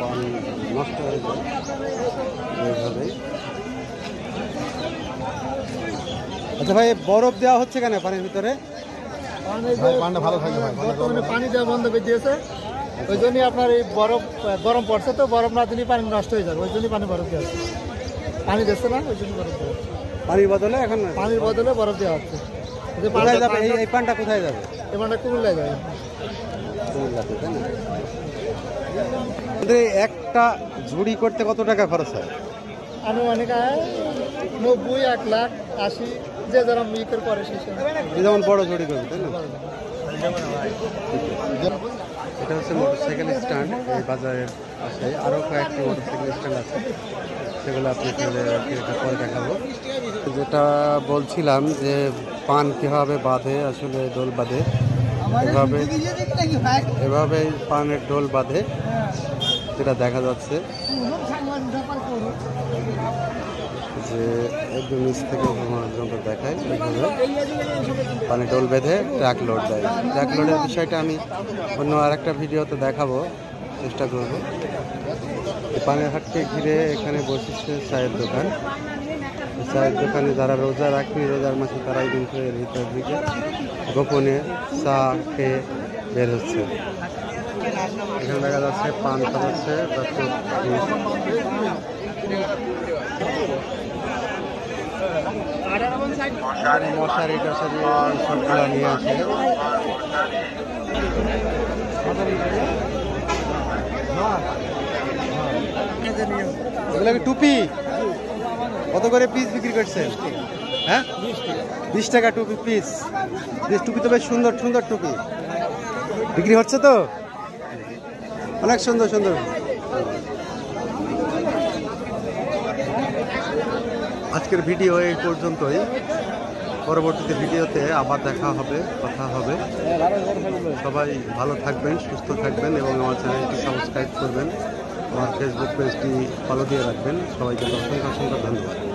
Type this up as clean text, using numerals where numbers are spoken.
পান নষ্ট হয়ে যায় এইভাবেই। আচ্ছা ভাই, বরফ দেওয়া হচ্ছে কেন পানির ভিতরে? পানটা ভালো থাকে ভাই, বর্তমানে পানি দেওয়া বন্ধ করে দিয়েছে, ওই জন্যই আপনার এই বরফ গরম পড়ছে, তো বরফ না দিলে পানি নষ্ট হয়ে যাবে, ওই জন্যই পানি বরফ দেওয়া হচ্ছে। পানি দিচ্ছে না, ওই জন্য বরফ দেওয়া হচ্ছে। পানির বদলে এখন পানির বদলে বরফ দেওয়া হচ্ছে। কোথায় যাবে এই পানটা? কোথায় যাবে? এই পানটা কুমিল্লায় যাবে। কুমিল্লাতে, তাই না? একটা ঝুড়ি করতে কত টাকা খরচ হয়? আনুমানিক 90, 1 লাখ, 80, যে যারা মিকের করে সেই যেমন বড় ঝুড়ি করবে, তাই না? এটা হচ্ছে মোটরসাইকেল স্ট্যান্ড। এই বাজারের পাশে আরও কয়েকটি মোটরসাইকেল স্ট্যান্ড আছে, সেগুলো আপনাকে পরে দেখাবো। যেটা বলছিলাম যে পান কীভাবে বাঁধে, আসলে দোল বাঁধে এভাবে পানের দোল বাঁধে, যেটা দেখা যাচ্ছে যে একদম নিচ থেকে পর্যন্ত দেখায়। পানি ডোল বেঁধে ট্রাক লোড দেয়। ট্রাক লোডের বিষয়টা আমি অন্য আরেকটা ভিডিওতে দেখাবো, চেষ্টা করব। পানের হাটকে ঘিরে এখানে বসেছে চায়ের দোকান। চায়ের দোকানে যারা রোজা রাখি, রোজার মাসে তারাই কিন্তু এর ভিতরের দিকে গোপনে চা খেয়ে বের হচ্ছে। এখানে দেখা যাচ্ছে পান খাওয়াচ্ছে, মশারি টশারি সবগুলো নিয়ে আসে। এগুলো কি টুপি? কত করে পিস বিক্রি করছেন? হ্যাঁ, 20 টাকা টুপি পিস। টুপি তো বেশ সুন্দর সুন্দর টুপি বিক্রি হচ্ছে, তো অনেক সুন্দর সুন্দর। আজকের ভিডিও এই পর্যন্তই। পরবর্তীতে ভিডিওতে আবার দেখা হবে, কথা হবে। সবাই ভালো থাকবেন, সুস্থ থাকবেন এবং আমার চ্যানেলটি সাবস্ক্রাইব করবেন, আমার ফেসবুক পেজটি ফলো দিয়ে রাখবেন। সবাইকে অসংখ্য অসংখ্য ধন্যবাদ।